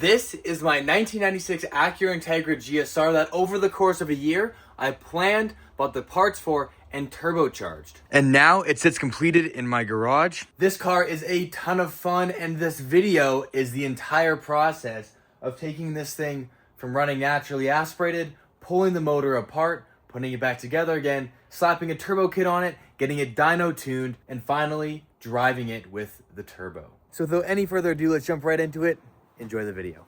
This is my 1996 Acura Integra GSR that over the course of a year, I planned, bought the parts for, and turbocharged. And now it sits completed in my garage. This car is a ton of fun, and this video is the entire process of taking this thing from running naturally aspirated, pulling the motor apart, putting it back together again, slapping a turbo kit on it, getting it dyno tuned, and finally driving it with the turbo. So without any further ado, let's jump right into it. Enjoy the video.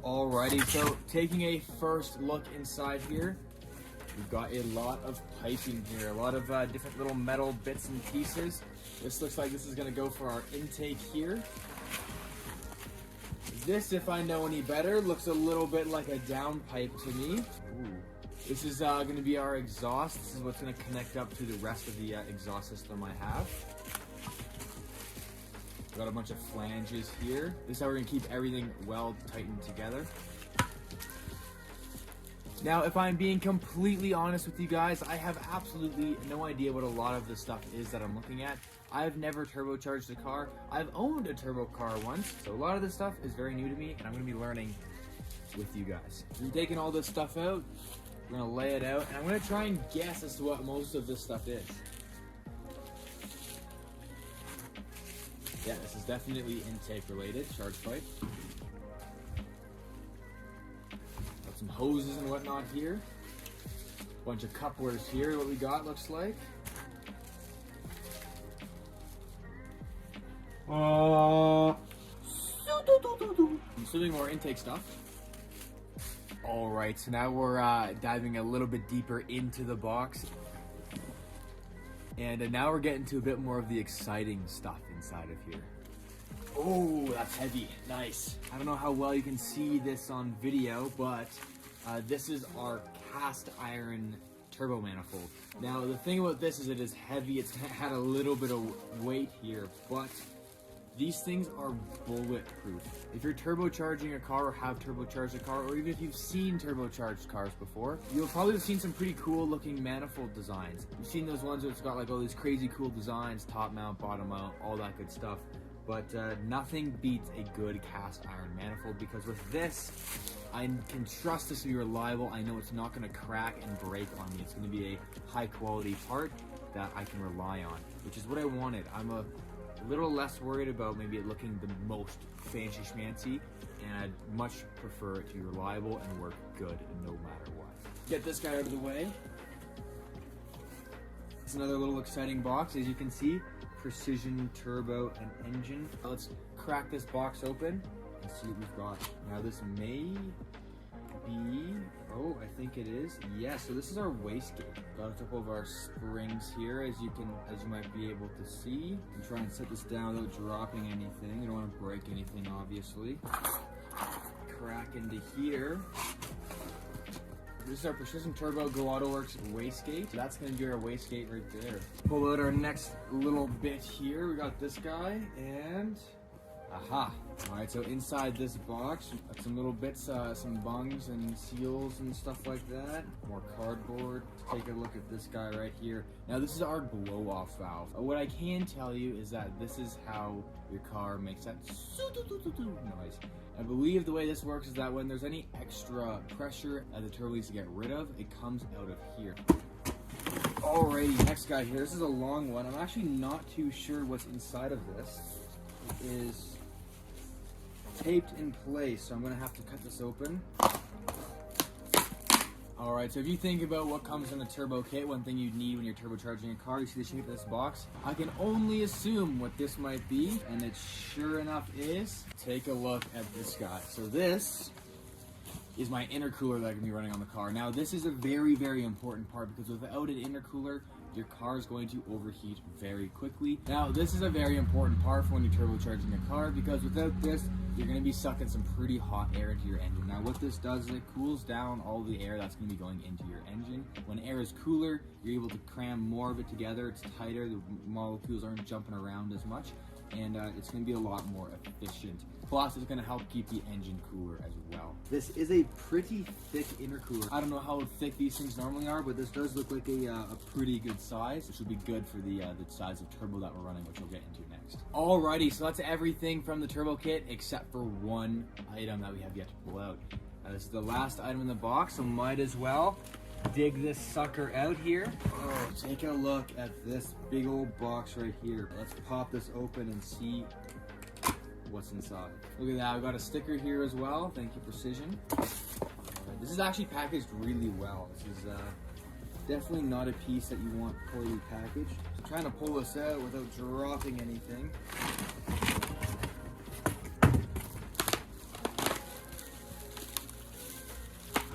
Alrighty, so taking a first look inside here, we've got a lot of piping here, a lot of different little metal bits and pieces. This looks like this is gonna go for our intake here. This, if I know any better, looks a little bit like a downpipe to me. Ooh. This is gonna be our exhaust. This is what's gonna connect up to the rest of the exhaust system I have. Got a bunch of flanges here. This is how we're gonna keep everything well tightened together. Now, if I'm being completely honest with you guys, I have absolutely no idea what a lot of the stuff is that I'm looking at. I've never turbocharged a car. I've owned a turbo car once, so a lot of this stuff is very new to me, and I'm gonna be learning with you guys. So we're taking all this stuff out, we're gonna lay it out, and I'm gonna try and guess as to what most of this stuff is. Yeah, this is definitely intake related, charge pipe. Got some hoses and whatnot here. Bunch of couplers here, what we got looks like. I'm assuming more intake stuff. Alright, so now we're diving a little bit deeper into the box. And now we're getting to a bit more of the exciting stuff inside of here. Oh, that's heavy. Nice. I don't know how well you can see this on video, but this is our cast iron turbo manifold. Now, the thing about this is it is heavy. It's had a little bit of weight here, but these things are bulletproof. If you're turbocharging a car or have turbocharged a car, or even if you've seen turbocharged cars before, you'll probably have seen some pretty cool looking manifold designs. You've seen those ones where it's got like all these crazy cool designs, top mount, bottom mount, all that good stuff. But nothing beats a good cast iron manifold, because with this, I can trust this to be reliable. I know it's not gonna crack and break on me. It's gonna be a high quality part that I can rely on, which is what I wanted. I'm a little less worried about maybe it looking the most fancy schmancy, and I'd much prefer it to be reliable and work good no matter what. Get this guy out of the way. It's another little exciting box, as you can see. Precision turbo and engine. Let's crack this box open and see what we've got. Now this may be, oh, I think it is. Yeah, so this is our wastegate. Got a couple of our springs here, as you might be able to see. And try and set this down without dropping anything. You don't want to break anything, obviously. Crack into here. This is our Precision Turbo Go AutoWorks wastegate. That's going to be our wastegate right there. Pull out our next little bit here. We got this guy, and aha. Alright, so inside this box, got some little bits, some bungs and seals and stuff like that. More cardboard. Take a look at this guy right here. Now this is our blow-off valve. What I can tell you is that this is how your car makes that noise. I believe the way this works is that when there's any extra pressure that the turbo needs to get rid of, it comes out of here. Alrighty, next guy here. This is a long one. I'm actually not too sure what's inside of this. It is taped in place, so I'm gonna have to cut this open. Alright, so if you think about what comes in a turbo kit, one thing you'd need when you're turbocharging a car, you see the shape of this box. I can only assume what this might be, and it sure enough is. Take a look at this guy. So this is my intercooler that I can be running on the car. Now this is a very, very important part, because without an intercooler, your car is going to overheat very quickly. Now this is a very important part for when you're turbocharging a car, because without this, you're going to be sucking some pretty hot air into your engine. Now what this does is it cools down all the air that's going to be going into your engine. When air is cooler, you're able to cram more of it together. It's tighter, the molecules aren't jumping around as much, and it's going to be a lot more efficient. Plus, it's going to help keep the engine cooler as well. This is a pretty thick intercooler. I don't know how thick these things normally are, but this does look like a pretty good size, which will be good for the size of turbo that we're running, which we'll get into next. Alrighty, so that's everything from the turbo kit except for one item that we have yet to pull out. This is the last item in the box, so might as well dig this sucker out here. Oh, take a look at this big old box right here. Let's pop this open and see what's inside. Look at that, I've got a sticker here as well. Thank you, Precision. This is actually packaged really well. This is definitely not a piece that you want poorly packaged. So trying to pull this out without dropping anything.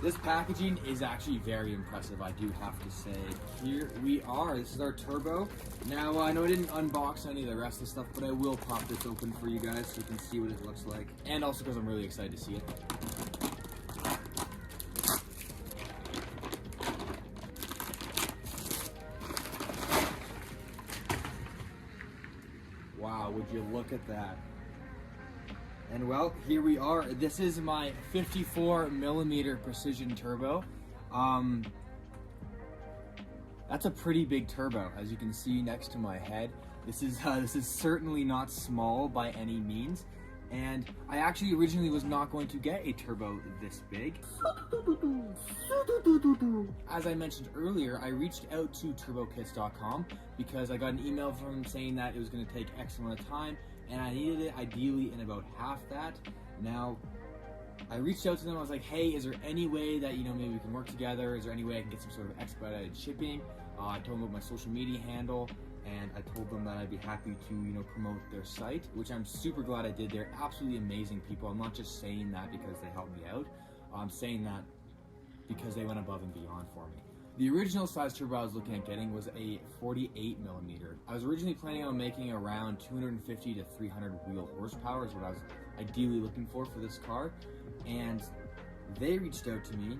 This packaging is actually very impressive, I do have to say. Here we are, this is our turbo. Now, I know I didn't unbox any of the rest of the stuff, but I will pop this open for you guys so you can see what it looks like. And also because I'm really excited to see it. Wow, would you look at that? And well, here we are. This is my 54mm Precision turbo. That's a pretty big turbo, as you can see next to my head. This is certainly not small by any means. And I actually originally was not going to get a turbo this big. As I mentioned earlier, I reached out to turbokits.com because I got an email from them saying that it was going to take X amount of time, and I needed it ideally in about half that. Now, I reached out to them, I was like, hey, is there any way that, maybe we can work together? Is there any way I can get some sort of expedited shipping? I told them about my social media handle, and I told them that I'd be happy to, promote their site, which I'm super glad I did. They're absolutely amazing people. I'm not just saying that because they helped me out. I'm saying that because they went above and beyond for me. The original size turbo I was looking at getting was a 48mm. I was originally planning on making around 250 to 300 wheel horsepower is what I was ideally looking for this car. And they reached out to me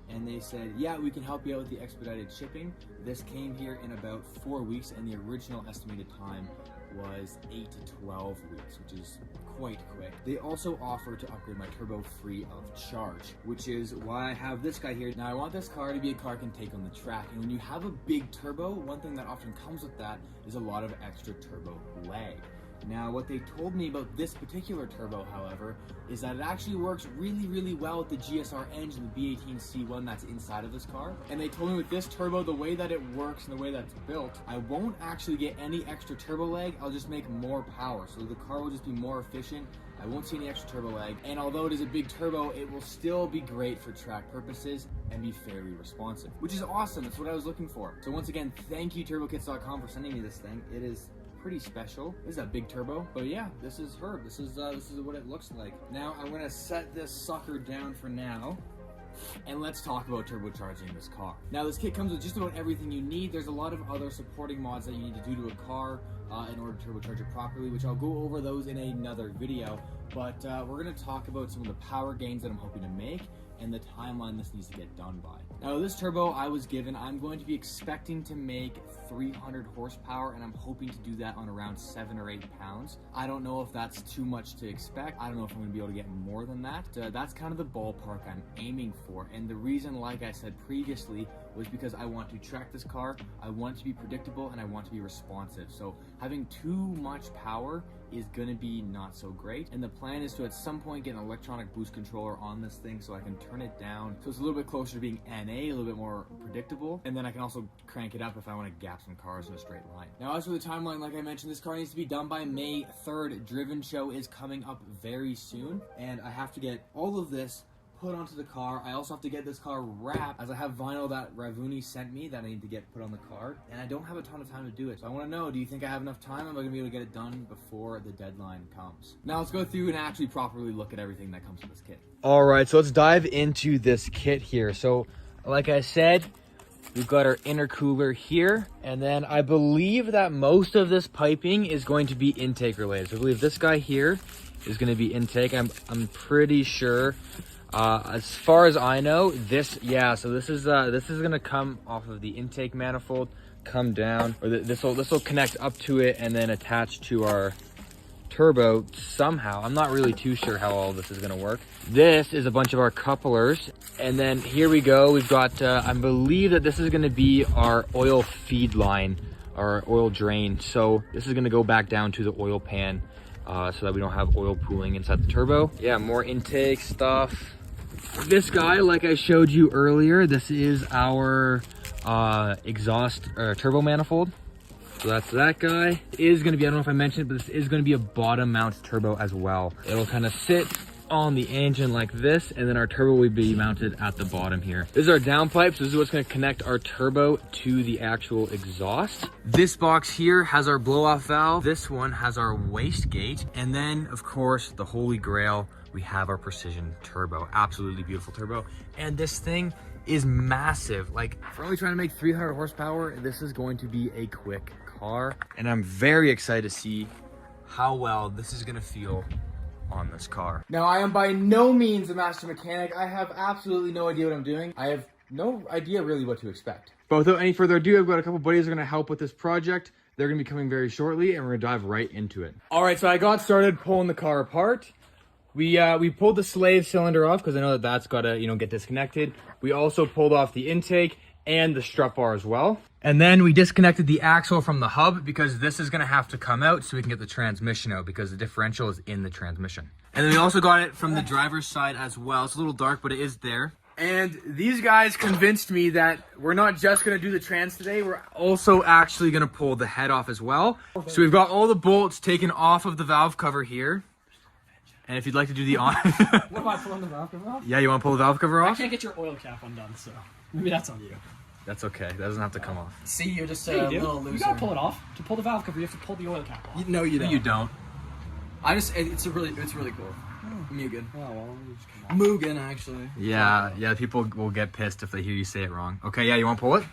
and they said, yeah, we can help you out with the expedited shipping. This came here in about 4 weeks, and the original estimated time was 8 to 12 weeks, which is quite quick. They also offer to upgrade my turbo free of charge, which is why I have this guy here. Now, I want this car to be a car I can take on the track, and when you have a big turbo, one thing that often comes with that is a lot of extra turbo lag. Now, what they told me about this particular turbo, however, is that it actually works really, really well with the GSR engine, the B18C1 that's inside of this car. And they told me with this turbo, the way that it works and the way that it's built, I won't actually get any extra turbo lag, I'll just make more power. So the car will just be more efficient, I won't see any extra turbo lag, and although it is a big turbo, it will still be great for track purposes and be fairly responsive, which is awesome. That's what I was looking for. So once again, thank you turbokits.com for sending me this thing. It is pretty special. This is a big turbo, but yeah, this is her. This is what it looks like. Now I'm gonna set this sucker down for now, and let's talk about turbocharging this car. Now this kit comes with just about everything you need. There's a lot of other supporting mods that you need to do to a car in order to turbocharge it properly, which I'll go over those in another video. But we're gonna talk about some of the power gains that I'm hoping to make and the timeline this needs to get done by. Now this turbo I was given, I'm going to be expecting to make 300 horsepower, and I'm hoping to do that on around 7 or 8 pounds. I don't know if that's too much to expect. I don't know if I'm gonna be able to get more than that. That's kind of the ballpark I'm aiming for. And the reason, like I said previously, was because I want to track this car, I want it to be predictable, and I want to be responsive. So having too much power is gonna be not so great. And the plan is to at some point get an electronic boost controller on this thing so I can turn it down so it's a little bit closer to being NA, a little bit more predictable. And then I can also crank it up if I want to gap some cars in a straight line. Now as for the timeline, like I mentioned, this car needs to be done by May 3rd. Driven Show is coming up very soon, and I have to get all of this put onto the car. I also have to get this car wrapped, as I have vinyl that Ravuni sent me that I need to get put on the car, and I don't have a ton of time to do it. So I want to know, do you think I have enough time? Am I going to be able to get it done before the deadline comes? Now let's go through and actually properly look at everything that comes with this kit. All right, so let's dive into this kit here. So like I said, We've got our intercooler here, and then I believe that most of this piping is going to be intake related. So I believe this guy here is going to be intake. I'm pretty sure. As far as I know, so this is going to come off of the intake manifold, come down, or this will connect up to it and then attach to our turbo somehow. I'm not really too sure how all this is going to work. This is a bunch of our couplers, and then here we go. We've got I believe that this is going to be our oil feed line, our oil drain. So this is going to go back down to the oil pan so that we don't have oil pooling inside the turbo. Yeah, more intake stuff. This guy, like I showed you earlier, this is our exhaust turbo manifold. So that's that guy. It is going to be, I don't know if I mentioned it, but this is going to be a bottom mount turbo as well. It'll kind of sit on the engine like this, and then our turbo will be mounted at the bottom here. This is our downpipe, so this is what's going to connect our turbo to the actual exhaust. This box here has our blow-off valve. This one has our wastegate, and then of course the holy grail, we have our precision turbo. Absolutely beautiful turbo. And this thing is massive. Like, if we're only trying to make 300 horsepower, this is going to be a quick car. And I'm very excited to see how well this is gonna feel on this car. Now, I am by no means a master mechanic. I have absolutely no idea what I'm doing. I have no idea really what to expect. But without any further ado, I've got a couple buddies that are gonna help with this project. They're gonna be coming very shortly, and we're gonna dive right into it. All right, so I got started pulling the car apart. We pulled the slave cylinder off because I know that that's got to, get disconnected. We also pulled off the intake and the strut bar as well. And then we disconnected the axle from the hub because this is going to have to come out so we can get the transmission out because the differential is in the transmission. And then we also got it from the driver's side as well. It's a little dark, but it is there. And these guys convinced me that we're not just going to do the trans today, we're also actually going to pull the head off as well. So we've got all the bolts taken off of the valve cover here. And if you'd like to do the on... What am I pulling the valve cover off? Yeah, you want to pull the valve cover off? I can't get your oil cap undone, so maybe that's on you. That's okay. That doesn't have to come off. See, you're just Yeah, a you do. little loser. You gotta pull it off. To pull the valve cover, you have to pull the oil cap off. No, you don't. You don't. It's really cool. Mugen. Oh, well, you just come off. Mugen, actually. Yeah, people will get pissed if they hear you say it wrong. Okay, yeah, you want to pull it?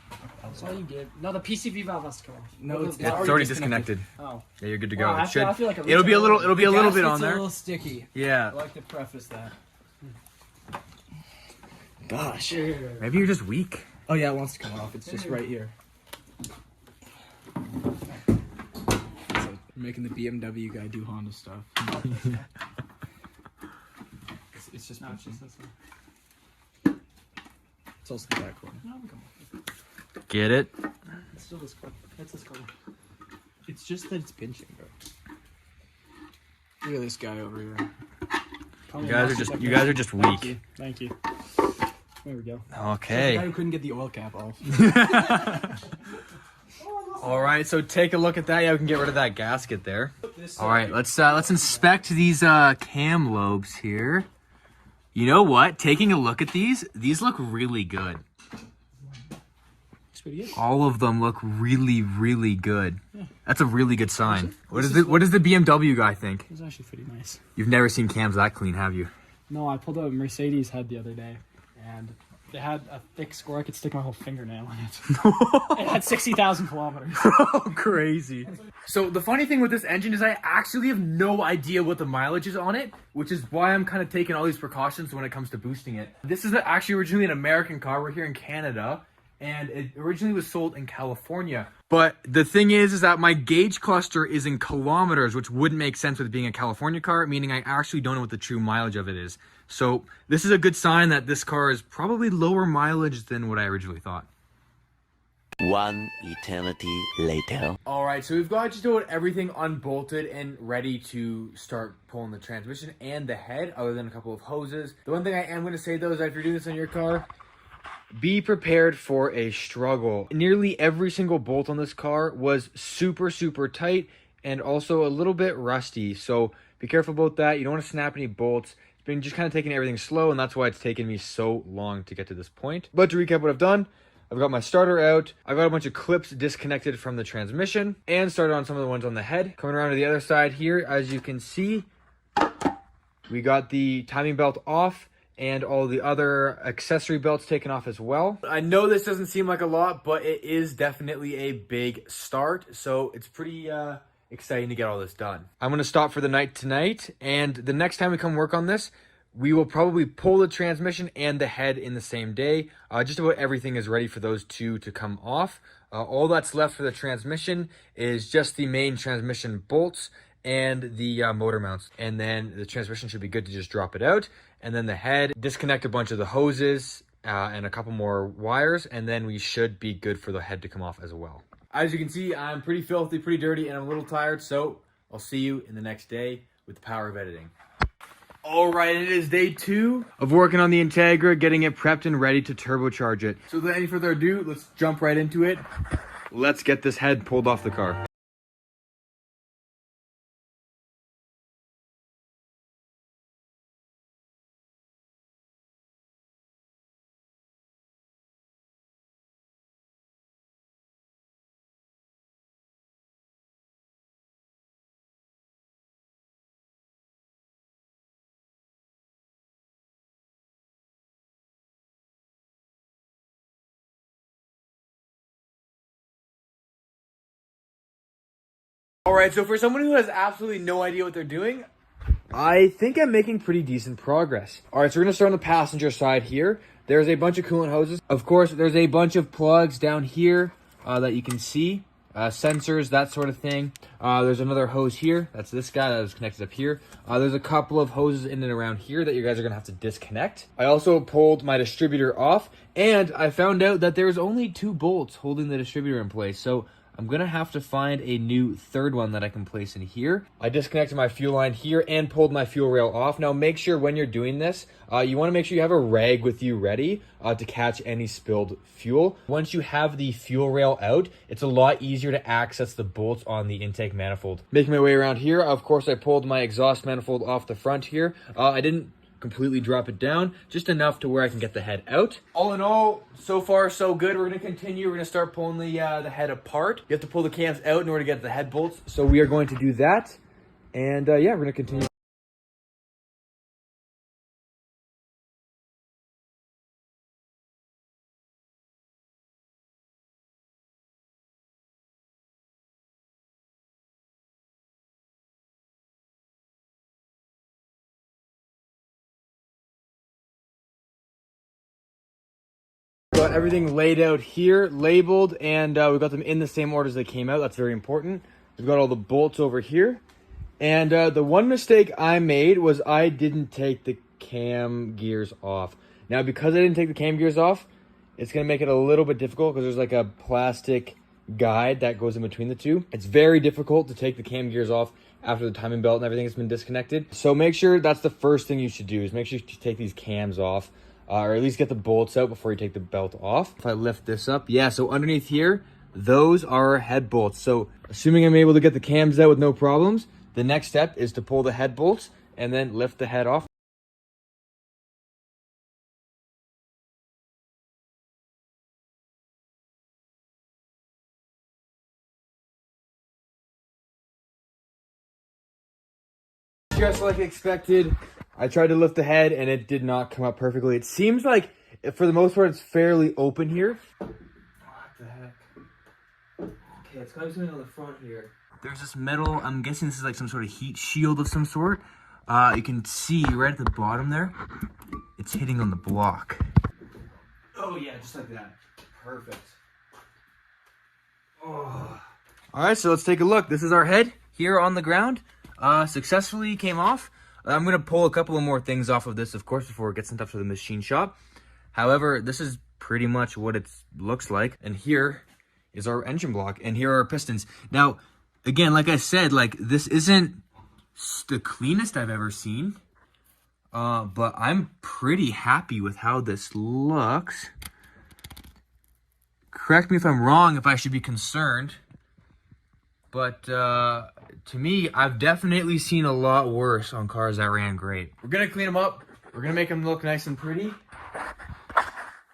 That's all you get. No, the PCV valve has to come off. No, it's It's already disconnected. Oh. Yeah, you're good to go. Well, It should. I feel like It'll be a little bit on It's there. a little sticky. Yeah. I like to preface that. Gosh. Maybe you're just weak. Oh yeah, it wants to come off. It's just right here. So, making the BMW guy do Honda stuff. It's just No, it's pushing. just this one. It's also the back corner. No, we come off. Get it? It's still this corner. It's this corner. It's just that it's pinching, bro. Look at this guy over here. Probably You guys are just Thank weak. you. Thank you. There we go. The guy Okay. who couldn't get the oil cap off. All right, so take a look at that. Yeah, we can get rid of that gasket there. All right, let's inspect these cam lobes here. You know what? Taking a look at these look really good. It's pretty good. All of them look really, really good. That's a really good sign. What does the BMW guy think? It's actually pretty nice. You've never seen cams that clean, have you? No, I pulled a Mercedes head the other day, and it had a thick score. I could stick my whole fingernail in it. It had 60,000 kilometers. Oh, crazy. So the funny thing with this engine is I actually have no idea what the mileage is on it, which is why I'm kind of taking all these precautions when it comes to boosting it. This is actually originally an American car. We're here in Canada, and it originally was sold in California. But the thing is that my gauge cluster is in kilometers, which wouldn't make sense with it being a California car, meaning I actually don't know what the true mileage of it is. So this is a good sign that this car is probably lower mileage than what I originally thought. One eternity later. All right, so we've got just about everything unbolted and ready to start pulling the transmission and the head, other than a couple of hoses. The one thing I am going to say, though, is that if you're doing this on your car, be prepared for a struggle. Nearly every single bolt on this car was super, super tight and also a little bit rusty. So be careful about that. You don't want to snap any bolts. It's been just kind of taking everything slow, and that's why it's taken me so long to get to this point. But to recap what I've done, I've got my starter out. I've got a bunch of clips disconnected from the transmission and started on some of the ones on the head. Coming around to the other side here, as you can see, we got the timing belt off and all the other accessory belts taken off as well. I know this doesn't seem like a lot, but it is definitely a big start. So it's pretty exciting to get all this done. I'm gonna stop for the night tonight, and the next time we come work on this, we will probably pull the transmission and the head in the same day. Just about everything is ready for those two to come off. All that's left for the transmission is just the main transmission bolts and the motor mounts. And then the transmission should be good to just drop it out. And then the head, disconnect a bunch of the hoses and a couple more wires, and then we should be good for the head to come off as well. As you can see, I'm pretty filthy, pretty dirty, and I'm a little tired, so I'll see you in the next day with the power of editing. All right, it is day 2 of working on the Integra, getting it prepped and ready to turbocharge it. So without any further ado, let's jump right into it. Let's get this head pulled off the car. All right, so for someone who has absolutely no idea what they're doing, I think I'm making pretty decent progress. All right, so we're gonna start on the passenger side here. There's a bunch of coolant hoses. Of course, there's a bunch of plugs down here that you can see, sensors, that sort of thing. There's another hose here. That's this guy that was connected up here. There's a couple of hoses in and around here that you guys are gonna have to disconnect. I also pulled my distributor off, and I found out that there's only 2 bolts holding the distributor in place. So I'm gonna have to find a new third one that I can place in here. I disconnected my fuel line here and pulled my fuel rail off. Now make sure when you're doing this, you wanna make sure you have a rag with you ready to catch any spilled fuel. Once you have the fuel rail out, it's a lot easier to access the bolts on the intake manifold. Making my way around here, of course I pulled my exhaust manifold off the front here. I didn't completely drop it down, just enough to where I can get the head out. All in all, so far so good. We're gonna continue. We're gonna start pulling the head apart. You have to pull the cams out in order to get the head bolts. So we are going to do that. And yeah, we're gonna continue. Got everything laid out here, labeled, and we got them in the same order as they came out. That's very important. We've got all the bolts over here. And the one mistake I made was I didn't take the cam gears off. Now, because I didn't take the cam gears off, it's going to make it a little bit difficult because there's like a plastic guide that goes in between the two. It's very difficult to take the cam gears off after the timing belt and everything has been disconnected. So make sure that's the first thing you should do, is make sure you take these cams off. Or at least get the bolts out before you take the belt off. If I lift this up, yeah, so underneath here, those are our head bolts. So assuming I'm able to get the cams out with no problems, the next step is to pull the head bolts and then lift the head off. Just like expected, I tried to lift the head and it did not come up perfectly. It seems like, for the most part, it's fairly open here. What the heck? Okay, it's gotta be something on the front here. There's this metal, I'm guessing this is like some sort of heat shield of some sort. You can see right at the bottom there, it's hitting on the block. Oh yeah, just like that. Perfect. Oh. All right, so let's take a look. This is our head here on the ground. Successfully came off. I'm going to pull a couple of more things off of this, of course, before it gets sent up to the machine shop. However, this is pretty much what it looks like. And here is our engine block, and here are our pistons. Now, again, like I said, like this isn't the cleanest I've ever seen, but I'm pretty happy with how this looks. Correct me if I'm wrong, if I should be concerned. But to me, I've definitely seen a lot worse on cars that ran great. We're going to clean them up. We're going to make them look nice and pretty.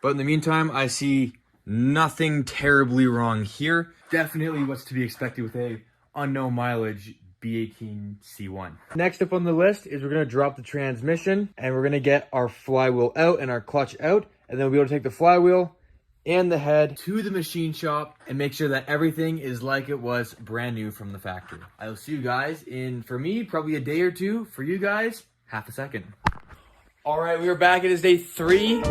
But in the meantime, I see nothing terribly wrong here. Definitely what's to be expected with a unknown mileage B18C1. Next up on the list is we're gonna drop the transmission and we're gonna get our flywheel out and our clutch out, and then we'll be able to take the flywheel and the head to the machine shop and make sure that everything is like it was brand new from the factory. I will see you guys in, for me, probably a day or two. For you guys, half a second. All right, we are back. It is day 3.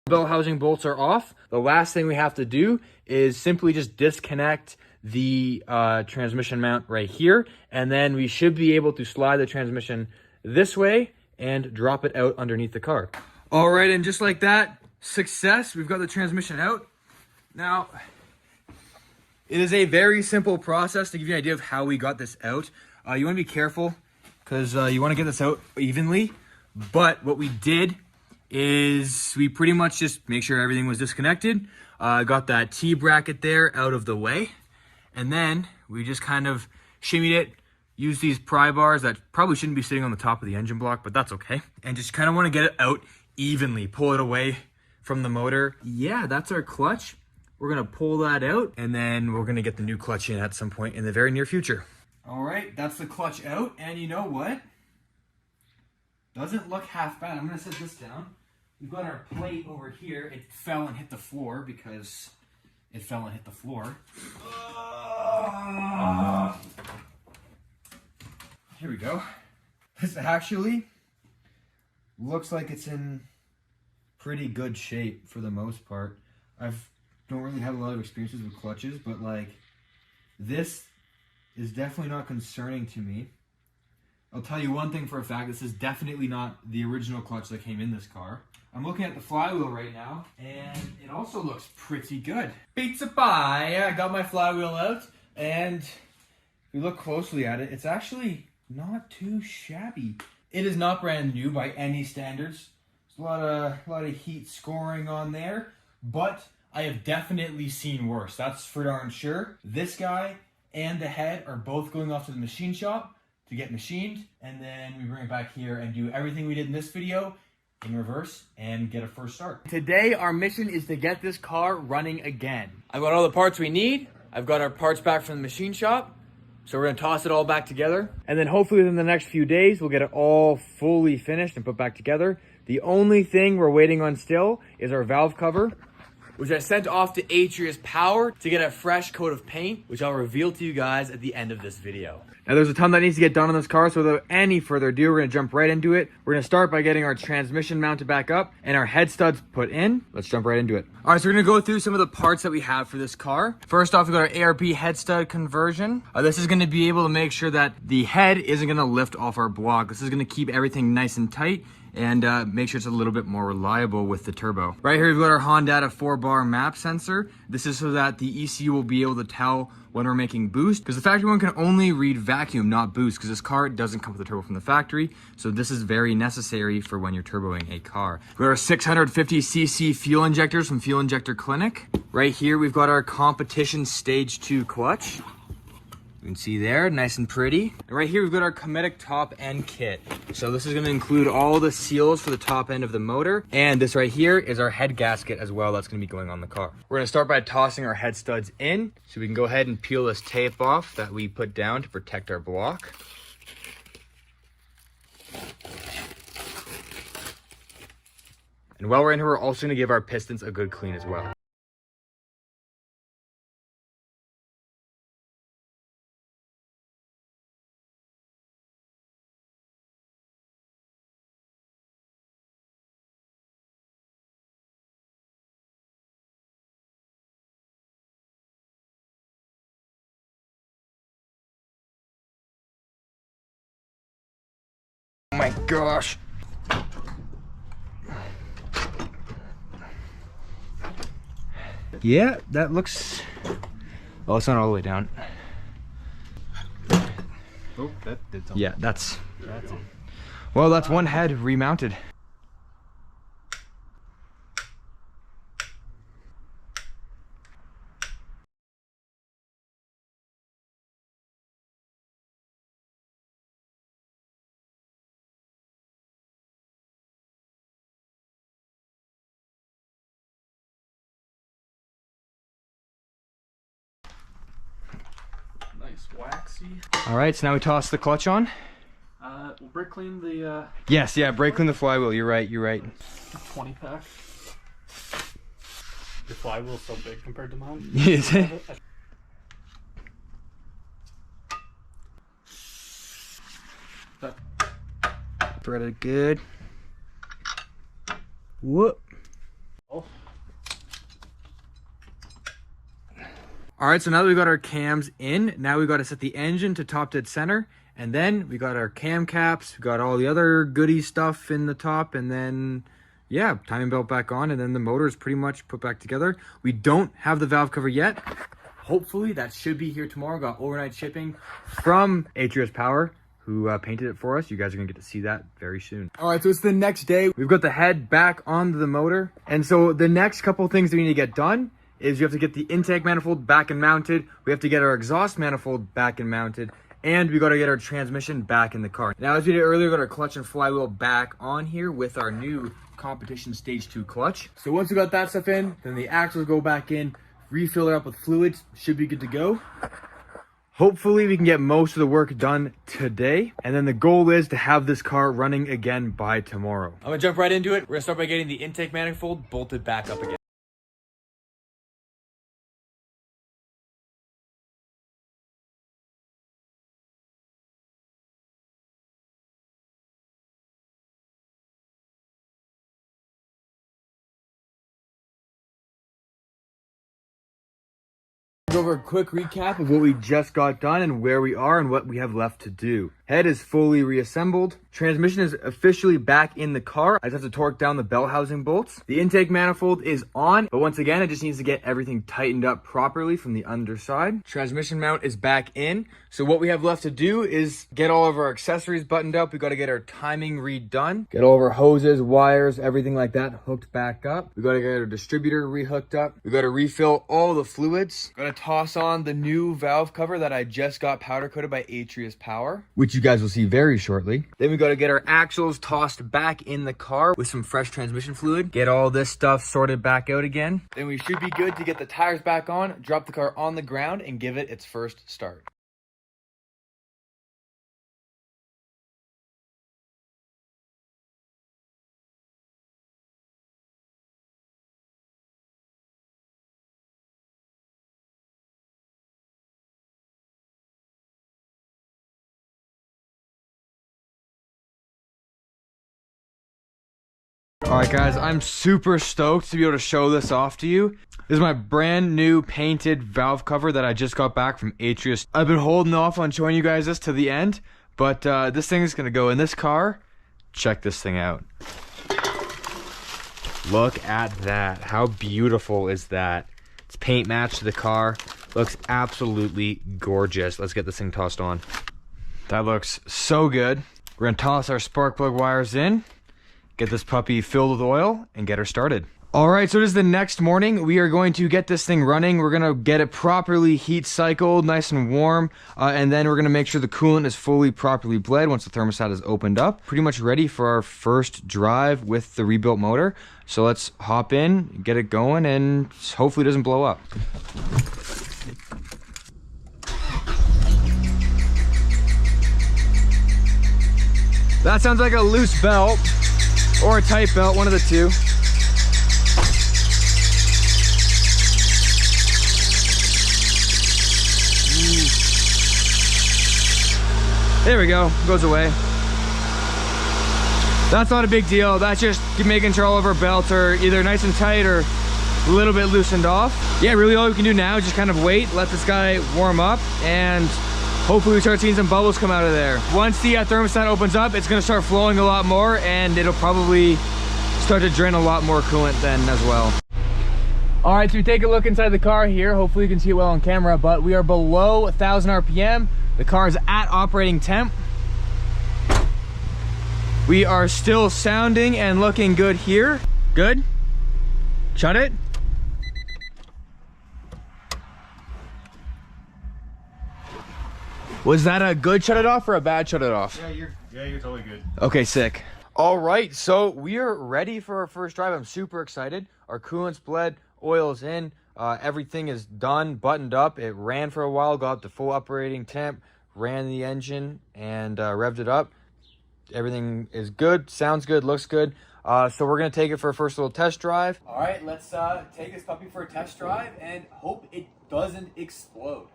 Belt housing bolts are off. The last thing we have to do is simply just disconnect the transmission mount right here, and then we should be able to slide the transmission this way and drop it out underneath the car. All right, and just like that, success. We've got the transmission out. Now, it is a very simple process to give you an idea of how we got this out. You want to be careful because you want to get this out evenly, but what we did is we pretty much just make sure everything was disconnected. Got that T-bracket there out of the way. And then we just kind of shimmied it, used these pry bars that probably shouldn't be sitting on the top of the engine block, but that's okay. And just kind of want to get it out evenly, pull it away from the motor. Yeah, that's our clutch. We're gonna pull that out and then we're gonna get the new clutch in at some point in the very near future. All right, that's the clutch out. And you know what? Doesn't look half bad. I'm gonna set this down. We've got our plate over here. It fell and hit the floor because it fell and hit the floor. Here we go. This actually looks like it's in pretty good shape for the most part. Don't really have a lot of experiences with clutches, but like this is definitely not concerning to me. I'll tell you one thing for a fact, this is definitely not the original clutch that came in this car. I'm looking at the flywheel right now, and it also looks pretty good. Pizza pie! I got my flywheel out, and if we look closely at it, it's actually not too shabby. It is not brand new by any standards. There's a lot of heat scoring on there, but I have definitely seen worse. That's for darn sure. This guy and the head are both going off to the machine shop to get machined, and then we bring it back here and do everything we did in this video in reverse and get a first start. Today our mission is to get this car running again. I've got all the parts we need. I've got our parts back from the machine shop. So we're gonna toss it all back together. And then hopefully within the next few days, we'll get it all fully finished and put back together. The only thing we're waiting on still is our valve cover, which I sent off to Atrius Power to get a fresh coat of paint, which I'll reveal to you guys at the end of this video. Now there's a ton that needs to get done on this car, so without any further ado, we're gonna jump right into it. We're gonna start by getting our transmission mounted back up and our head studs put in. Let's jump right into it. All right, so we're gonna go through some of the parts that we have for this car. First off, we got our ARP head stud conversion. This is gonna be able to make sure that the head isn't gonna lift off our block. This is gonna keep everything nice and tight and make sure it's a little bit more reliable with the turbo. Right here, we've got our Honda 4-bar map sensor. This is so that the ECU will be able to tell when we're making boost, because the factory one can only read vacuum, not boost, because this car doesn't come with a turbo from the factory. So this is very necessary for when you're turboing a car. We've got our 650cc fuel injectors from Fuel Injector Clinic. Right here, we've got our competition stage 2 clutch. You can see there, nice and pretty. And right here, we've got our Cometic top end kit. So this is gonna include all the seals for the top end of the motor. And this right here is our head gasket as well. That's gonna be going on the car. We're gonna start by tossing our head studs in. So we can go ahead and peel this tape off that we put down to protect our block. And while we're in here, we're also gonna give our pistons a good clean as well. Oh my gosh. Yeah, that looks... Oh, it's not all the way down. Oh, that did something. Yeah, that's well, that's one head remounted. waxy. All right, so now we toss the clutch on. We'll brake clean the Yes, yeah, brake clean the flywheel. You're right, you're right. 20 pack. Your flywheel's so big compared to mine. Is it? Threaded good. Whoop. Oh. All right, so now that we got our cams in, now we got to set the engine to top dead center, and then we got our cam caps, we got all the other goody stuff in the top, and then, yeah, timing belt back on, and then the motor is pretty much put back together. We don't have the valve cover yet. Hopefully that should be here tomorrow. Got overnight shipping from Atrius Power, who painted it for us. You guys are gonna get to see that very soon. All right, so it's the next day. We've got the head back onto the motor, and so the next couple things that we need to get done is you have to get the intake manifold back and mounted, we have to get our exhaust manifold back and mounted, and we got to get our transmission back in the car. Now, as we did earlier, we got our clutch and flywheel back on here with our new competition stage 2 clutch. So once we got that stuff in, then the axles go back in, refill it up with fluids, should be good to go. Hopefully we can get most of the work done today, and then the goal is to have this car running again by tomorrow. I'm gonna jump right into it. We're gonna start by getting the intake manifold bolted back up again. Go over a quick recap of what we just got done and where we are and what we have left to do. Head is fully reassembled. Transmission is officially back in the car. I just have to torque down the bell housing bolts. The intake manifold is on, but once again, it just needs to get everything tightened up properly from the underside. Transmission mount is back in. So what we have left to do is get all of our accessories buttoned up. We got to get our timing redone. Get all of our hoses, wires, everything like that hooked back up. We got to get our distributor rehooked up. We got to refill all the fluids. Got to toss on the new valve cover that I just got powder coated by Atrius Power, which you guys will see very shortly. Then we got to get our axles tossed back in the car with some fresh transmission fluid. Get all this stuff sorted back out again. Then we should be good to get the tires back on, drop the car on the ground, and give it its first start. Alright guys, I'm super stoked to be able to show this off to you. This is my brand new painted valve cover that I just got back from Atrius. I've been holding off on showing you guys this to the end, but this thing is going to go in this car. Check this thing out. Look at that. How beautiful is that? It's paint matched to the car. Looks absolutely gorgeous. Let's get this thing tossed on. That looks so good. We're going to toss our spark plug wires in. Get this puppy filled with oil and get her started. All right, so it is the next morning. We are going to get this thing running. We're gonna get it properly heat cycled, nice and warm, and then we're gonna make sure the coolant is fully properly bled once the thermostat is opened up. Pretty much ready for our first drive with the rebuilt motor. So let's hop in, get it going, and hopefully it doesn't blow up. That sounds like a loose belt. Or a tight belt, one of the two. There we go, goes away. That's not a big deal. That's just making sure all of our belts are either nice and tight or a little bit loosened off. Yeah, really all we can do now is just kind of wait, let this guy warm up, and hopefully we start seeing some bubbles come out of there. Once the thermostat opens up, it's gonna start flowing a lot more, and it'll probably start to drain a lot more coolant then as well. All right, so we take a look inside the car here. Hopefully you can see it well on camera, but we are below 1,000 RPM. The car is at operating temp. We are still sounding and looking good here. Good? Shut it. Was that a good shut it off or a bad shut it off? Yeah, you're totally good. Okay, sick. All right, so we are ready for our first drive. I'm super excited. Our coolant's bled, oil's in. Everything is done, buttoned up. It ran for a while, got up to full operating temp, ran the engine, and revved it up. Everything is good, sounds good, looks good. So we're gonna take it for a first little test drive. All right, let's take this puppy for a test drive and hope it doesn't explode.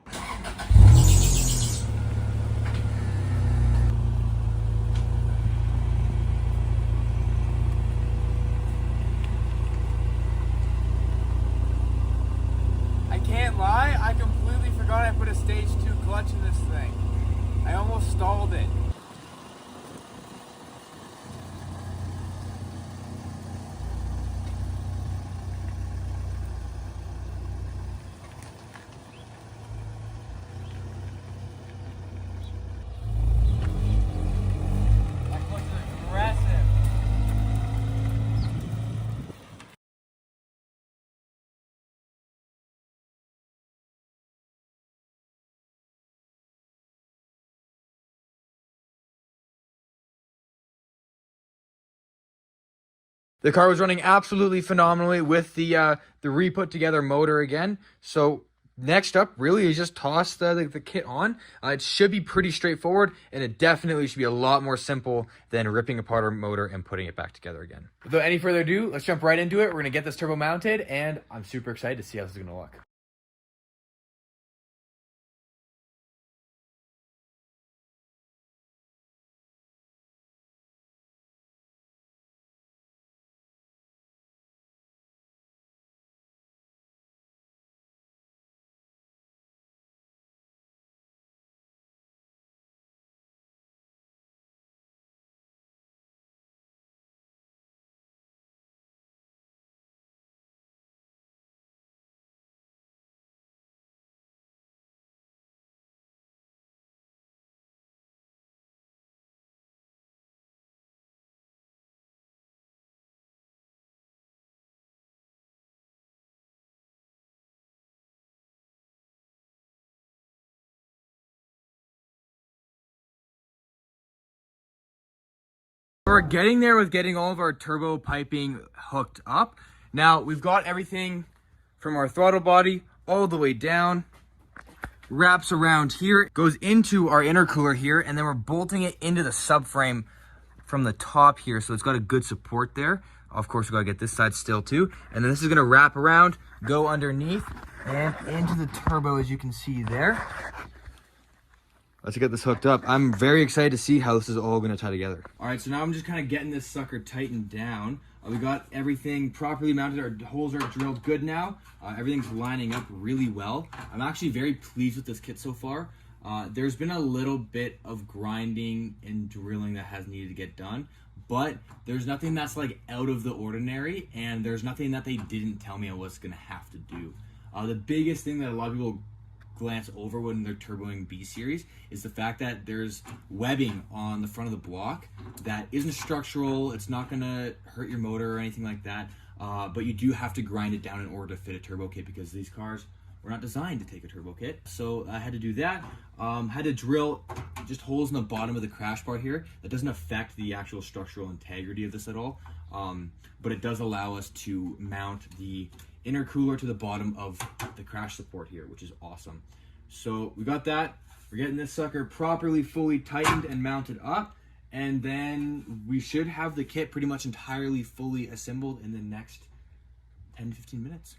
I can't lie, I completely forgot I put a stage 2 clutch in this thing. I almost stalled it. The car was running absolutely phenomenally with the re-put together motor again. So next up really is just toss the kit on. It should be pretty straightforward, and it definitely should be a lot more simple than ripping apart our motor and putting it back together again. Without any further ado, let's jump right into it. We're going to get this turbo mounted, and I'm super excited to see how this is going to look. We're getting there with getting all of our turbo piping hooked up. Now we've got everything from our throttle body all the way down, wraps around here, goes into our intercooler here, and then we're bolting it into the subframe from the top here, so it's got a good support there. Of course, we gotta get this side still too. And then this is gonna wrap around, go underneath, and into the turbo, as you can see there. Let's get this hooked up. I'm very excited to see how this is all gonna tie together. All right, so now I'm just kind of getting this sucker tightened down. We got everything properly mounted. Our holes are drilled good now. Everything's lining up really well. I'm actually very pleased with this kit so far. There's been a little bit of grinding and drilling that has needed to get done, but there's nothing that's like out of the ordinary, and there's nothing that they didn't tell me I was gonna have to do. The biggest thing that a lot of people glance over when they're turboing B series is the fact that there's webbing on the front of the block that isn't structural. It's not gonna hurt your motor or anything like that, but you do have to grind it down in order to fit a turbo kit, because these cars were not designed to take a turbo kit. So I had to do that. Had to drill just holes in the bottom of the crash bar here. That doesn't affect the actual structural integrity of this at all, but it does allow us to mount the intercooler to the bottom of the crash support here, which is awesome. So we got that. We're getting this sucker properly fully tightened and mounted up, and then we should have the kit pretty much entirely fully assembled in the next 10 to 15 minutes.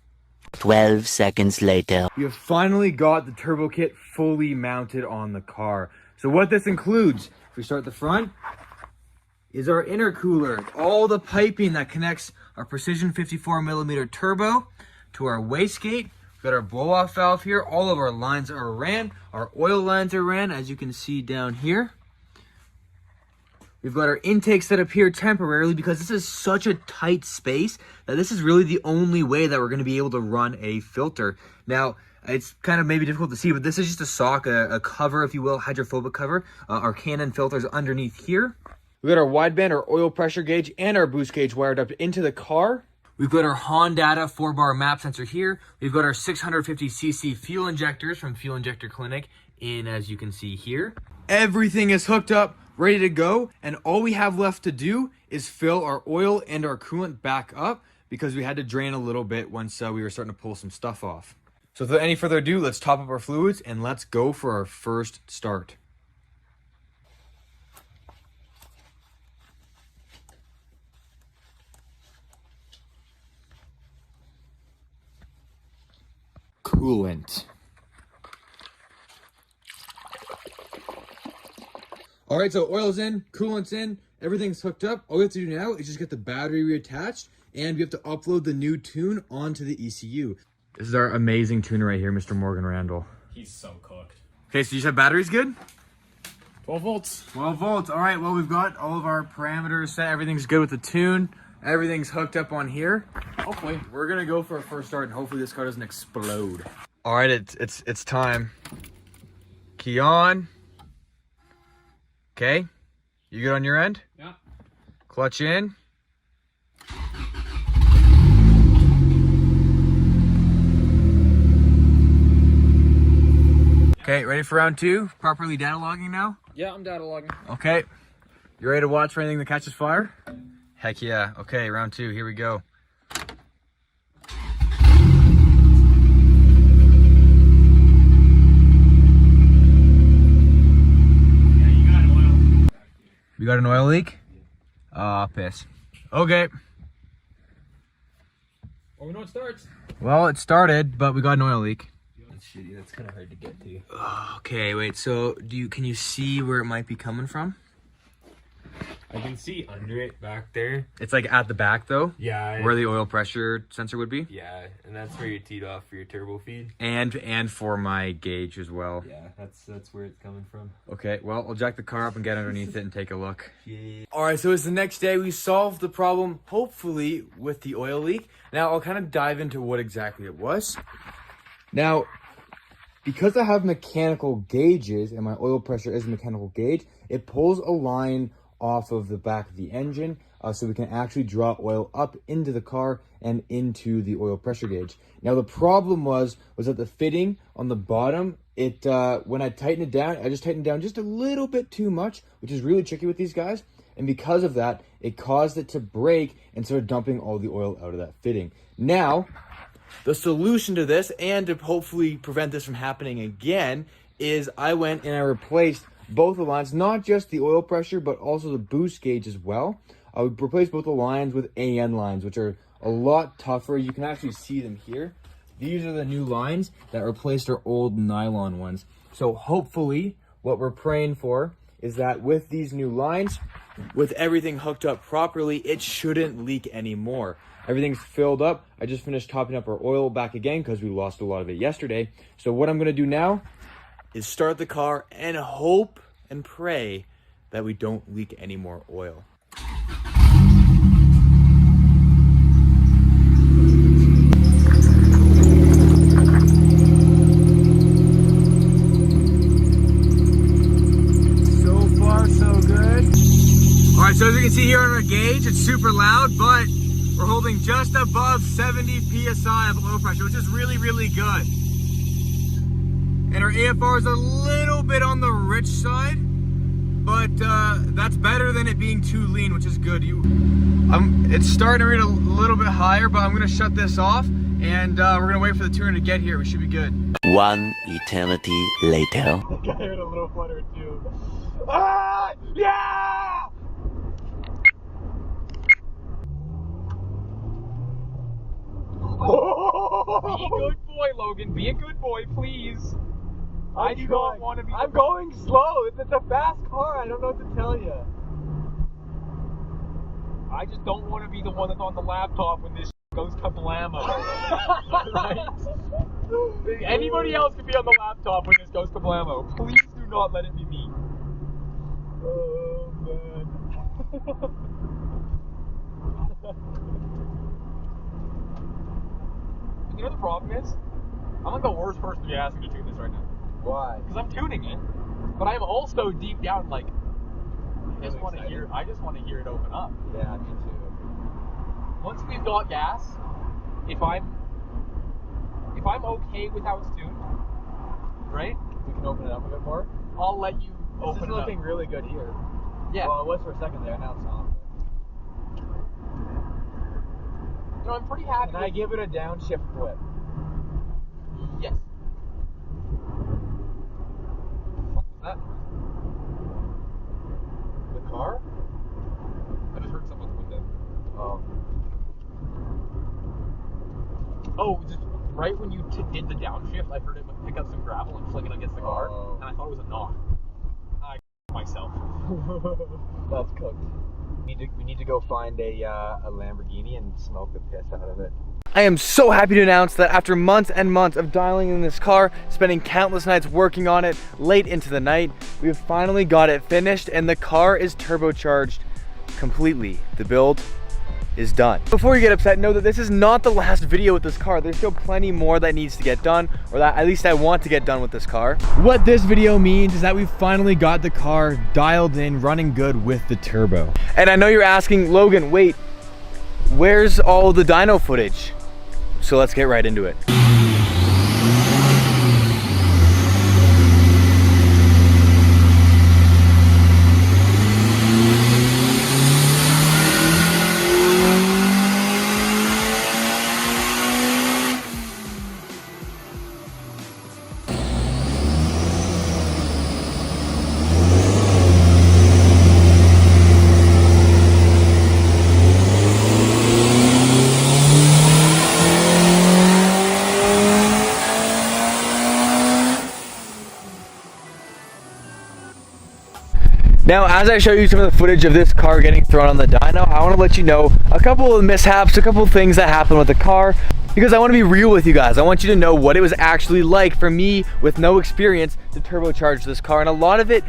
12 seconds later. We have finally got the turbo kit fully mounted on the car. So what this includes, if we start at the front, is our intercooler, all the piping that connects our precision 54mm turbo to our wastegate. We've got our blow-off valve here. All of our lines are ran. Our oil lines are ran, as you can see down here. We've got our intake set up here temporarily because this is such a tight space that this is really the only way that we're going to be able to run a filter. Now, it's kind of maybe difficult to see, but this is just a sock, a cover, if you will, hydrophobic cover. Our Canon filters underneath here. We've got our wideband, our oil pressure gauge, and our boost gauge wired up into the car. We've got our Hondata 4-bar map sensor here. We've got our 650cc fuel injectors from Fuel Injector Clinic in, as you can see here. Everything is hooked up, ready to go, and all we have left to do is fill our oil and our coolant back up. because we had to drain a little bit once we were starting to pull some stuff off. So without any further ado, let's top up our fluids and let's go for our first start. Coolant. All right, so oil's in, coolant's in, everything's hooked up. All we have to do now is just get the battery reattached, and we have to upload the new tune onto the ECU. This is our amazing tuner right here, Mr. Morgan Randall. He's so cooked. Okay, so you said battery's good? 12 volts. 12 volts. All right, well, we've got all of our parameters set. Everything's good with the tune. Everything's hooked up on here. Hopefully. We're gonna go for a first start, and hopefully this car doesn't explode. All right, it's time. Key on. Okay, you good on your end? Yeah. Clutch in. Okay, ready for round two? Properly data logging now? Yeah, I'm data logging. Okay. You ready to watch for anything that catches fire? Heck yeah. Okay, round two, here we go. We got an oil leak? Ah, piss. Okay. Well, we know it starts. Well, it started, but we got an oil leak. That's shitty. That's kind of hard to get to. Okay, wait. So, can you see where it might be coming from? I can see under it back there. It's like at the back though. Yeah. Where the oil pressure sensor would be. Yeah, and that's where you teed off for your turbo feed. And for my gauge as well. Yeah, that's where it's coming from. Okay, well, I'll jack the car up and get underneath it and take a look. Yeah. All right, so it's the next day. We solved the problem, hopefully, with the oil leak. Now, I'll kind of dive into what exactly it was. Now, because I have mechanical gauges and my oil pressure is a mechanical gauge, it pulls a line off of the back of the engine so we can actually draw oil up into the car and into the oil pressure gauge. Now, the problem was that the fitting on the bottom, when I tightened it down, I just tightened it down just a little bit too much, which is really tricky with these guys. And because of that, it caused it to break and started dumping all the oil out of that fitting. Now, the solution to this, and to hopefully prevent this from happening again, is I went and I replaced both the lines, not just the oil pressure, but also the boost gauge as well. I would replace both the lines with AN lines, which are a lot tougher. You can actually see them here. These are the new lines that replaced our old nylon ones. So hopefully what we're praying for is that with these new lines, with everything hooked up properly, it shouldn't leak anymore. Everything's filled up. I just finished topping up our oil back again because we lost a lot of it yesterday. So what I'm gonna do now is start the car and hope and pray that we don't leak any more oil. So far, so good. All right, so as you can see here on our gauge, it's super loud, but we're holding just above 70 PSI of oil pressure, which is really, really good. And our AFR is a little bit on the rich side, but that's better than it being too lean, which is good. It's starting to read a little bit higher, but I'm gonna shut this off, and we're gonna wait for the tuner to get here. We should be good. One eternity later. I heard a little flutter too. Ah! Yeah! Be a good boy, Logan. Be a good boy, please. I do not want to be. I'm going slow. It's a fast car. I don't know what to tell you. I just don't want to be the one that's on the laptop when this goes kablamo. Right? Anybody else can be on the laptop when this goes kablamo. Please do not let it be me. Oh man. You know the problem is? I'm like the worst person to be asking to tune this right now. Why? Because I'm tuning it, but I'm also deep down like, I just want to hear it open up. Yeah, me too. Once we've got gas, if I'm okay with how it's tuned, right? We can open it up a bit more. I'll let you This open is it looking up. really good here. Yeah. Well, it was for a second there. Now it's not. No, I'm pretty happy. Can I give it a downshift flip? Yes. What was that? The car? I just heard someone's window. Oh. Oh, just right when you did the downshift, I heard it pick up some gravel and fling it against the car, Oh. and I thought it was a knock. I myself. That's cooked. We need to go find a Lamborghini and smoke the piss out of it. I am so happy to announce that after months and months of dialing in this car, spending countless nights working on it late into the night, we've finally got it finished and the car is turbocharged completely. The build is done. Before you get upset, know that this is not the last video with this car. There's still plenty more that needs to get done, or that at least I want to get done with this car. What this video means is that we finally got the car dialed in, running good with the turbo. And I know you're asking, Logan, wait, where's all the dyno footage? So let's get right into it. Now, as I show you some of the footage of this car getting thrown on the dyno, I want to let you know a couple of mishaps, a couple of things that happened with the car, because I want to be real with you guys. I want you to know what it was actually like for me with no experience to turbocharge this car, and a lot of it,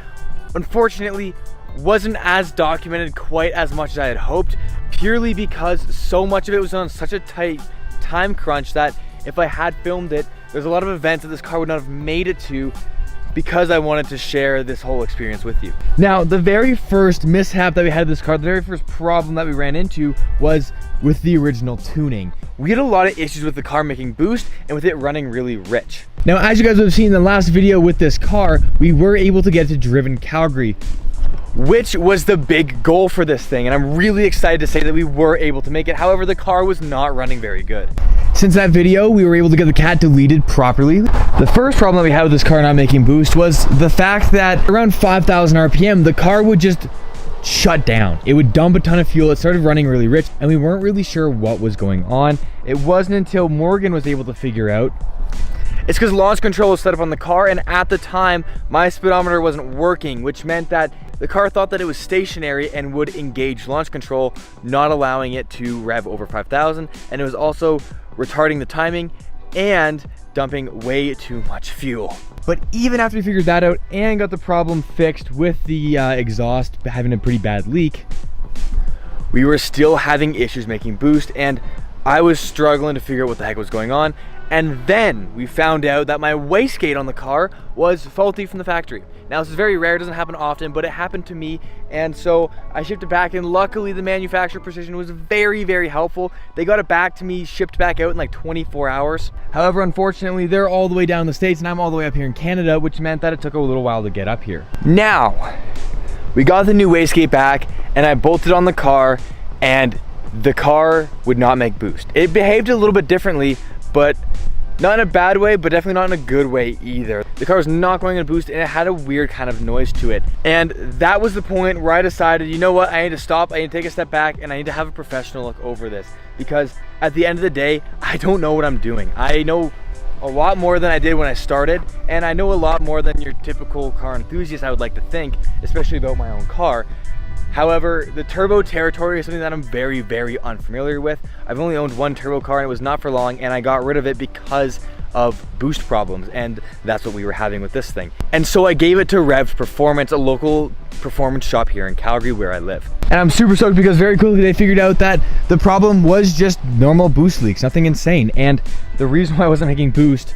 unfortunately, wasn't as documented quite as much as I had hoped, purely because so much of it was on such a tight time crunch that if I had filmed it, there's a lot of events that this car would not have made it to, because I wanted to share this whole experience with you. Now, the very first mishap that we had with this car, the very first problem that we ran into was with the original tuning. We had a lot of issues with the car making boost and with it running really rich. Now, as you guys have seen in the last video with this car, we were able to get to Driven Calgary, which was the big goal for this thing, and I'm really excited to say that we were able to make it. However, the car was not running very good. Since that video, we were able to get the cat deleted properly. The first problem that we had with this car not making boost was the fact that around 5,000 RPM, the car would just shut down. It would dump a ton of fuel. It started running really rich, and we weren't really sure what was going on. It wasn't until Morgan was able to figure out it's because launch control was set up on the car, and at the time, my speedometer wasn't working, which meant that the car thought that it was stationary and would engage launch control, not allowing it to rev over 5,000, and it was also retarding the timing and dumping way too much fuel. But even after we figured that out and got the problem fixed with the exhaust having a pretty bad leak, we were still having issues making boost, and I was struggling to figure out what the heck was going on. And then we found out that my wastegate on the car was faulty from the factory. Now, this is very rare, it doesn't happen often, but it happened to me, and so I shipped it back, and luckily the manufacturer Precision was very, very helpful. They got it back to me, shipped back out in like 24 hours. However, unfortunately, they're all the way down in the States, and I'm all the way up here in Canada, which meant that it took a little while to get up here. Now, we got the new wastegate back, and I bolted on the car, and the car would not make boost. It behaved a little bit differently, but not in a bad way, but definitely not in a good way either. The car was not going in boost, and it had a weird kind of noise to it. And that was the point where I decided, you know what, I need to stop, I need to take a step back, and I need to have a professional look over this. Because at the end of the day, I don't know what I'm doing. I know a lot more than I did when I started, and I know a lot more than your typical car enthusiast, I would like to think, especially about my own car. However, the turbo territory is something that I'm very, very unfamiliar with. I've only owned one turbo car, and it was not for long, and I got rid of it because of boost problems, and that's what we were having with this thing. And so I gave it to Rev Performance, a local performance shop here in Calgary where I live. And I'm super stoked because very quickly they figured out that the problem was just normal boost leaks, nothing insane. And the reason why I wasn't making boost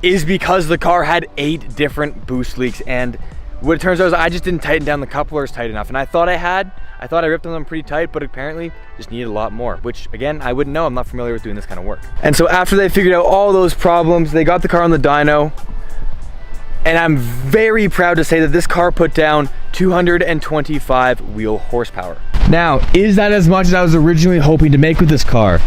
is because the car had 8 different boost leaks, and what it turns out is I just didn't tighten down the couplers tight enough, and I thought I ripped them pretty tight, but apparently just needed a lot more, which again, I wouldn't know. I'm not familiar with doing this kind of work. And so after they figured out all those problems, they got the car on the dyno, and I'm very proud to say that this car put down 225 wheel horsepower. Now, is that as much as I was originally hoping to make with this car?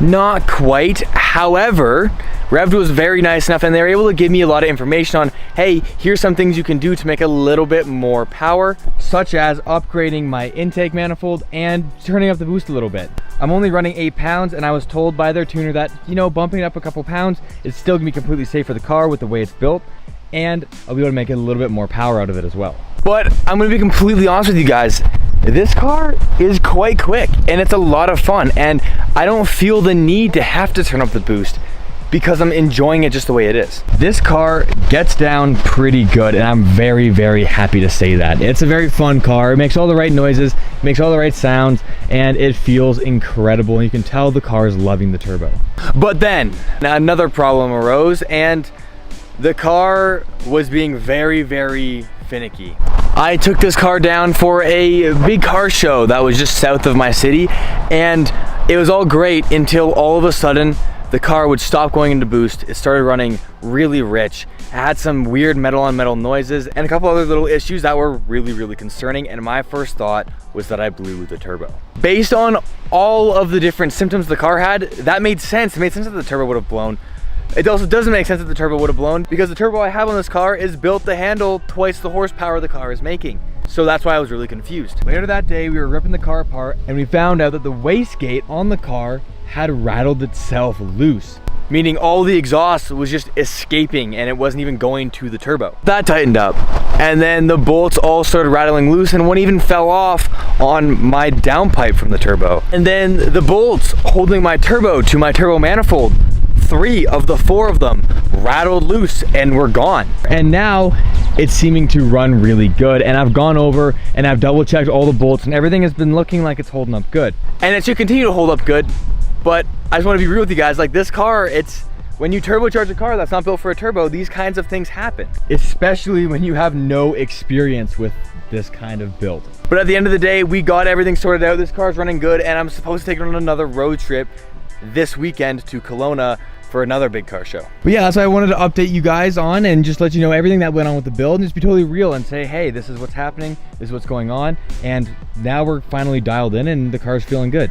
Not quite. However, Revd was very nice enough and they were able to give me a lot of information on, hey, here's some things you can do to make a little bit more power, such as upgrading my intake manifold and turning up the boost a little bit. I'm only running 8 pounds and I was told by their tuner that, you know, bumping it up a couple pounds is still gonna be completely safe for the car with the way it's built, and I'll be able to make a little bit more power out of it as well. But I'm gonna be completely honest with you guys, this car is quite quick and it's a lot of fun, and I don't feel the need to have to turn up the boost because I'm enjoying it just the way it is. This car gets down pretty good and I'm very, very happy to say that. It's a very fun car. It makes all the right noises, makes all the right sounds, and it feels incredible. And you can tell the car is loving the turbo. But then another problem arose and the car was being very, very finicky. I took this car down for a big car show that was just south of my city, and it was all great until all of a sudden the car would stop going into boost. It started running really rich. It had some weird metal on metal noises and a couple other little issues that were really, really concerning. And my first thought was that I blew the turbo. Based on all of the different symptoms the car had, that made sense. It made sense that the turbo would have blown. It also doesn't make sense that the turbo would have blown because the turbo I have on this car is built to handle twice the horsepower the car is making. So that's why I was really confused. Later that day, we were ripping the car apart and we found out that the wastegate on the car had rattled itself loose, meaning all the exhaust was just escaping and it wasn't even going to the turbo. That tightened up, and then the bolts all started rattling loose and one even fell off on my downpipe from the turbo. And then the bolts holding my turbo to my turbo manifold, 3 of the 4 of them rattled loose and were gone. And now it's seeming to run really good, and I've gone over and I've double checked all the bolts and everything has been looking like it's holding up good. And it should continue to hold up good. But I just want to be real with you guys, like this car, it's, when you turbocharge a car that's not built for a turbo, these kinds of things happen. Especially when you have no experience with this kind of build. But at the end of the day, we got everything sorted out. This car's running good, and I'm supposed to take it on another road trip this weekend to Kelowna for another big car show. But yeah, that's what I wanted to update you guys on and just let you know everything that went on with the build and just be totally real and say, hey, this is what's happening, this is what's going on, and now we're finally dialed in and the car's feeling good.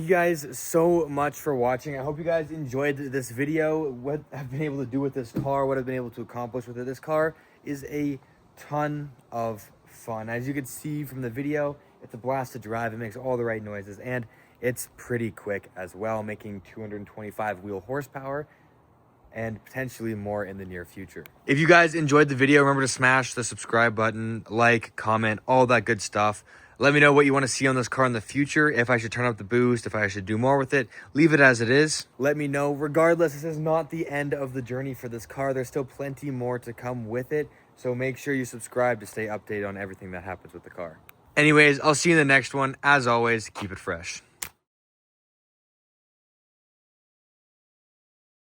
you guys so much for watching. I hope you guys enjoyed this video. What I've been able to do with this car, what I've been able to accomplish with it. This car is a ton of fun. As you can see from the video, it's a blast to drive. It makes all the right noises, and it's pretty quick as well, making 225 wheel horsepower and potentially more in the near future. If you guys enjoyed the video, remember to smash the subscribe button, like, comment, all that good stuff. Let me know what you want to see on this car in the future, if I should turn up the boost, if I should do more with it. Leave it as it is. Let me know. Regardless, this is not the end of the journey for this car. There's still plenty more to come with it, so make sure you subscribe to stay updated on everything that happens with the car. Anyways, I'll see you in the next one. As always, keep it fresh.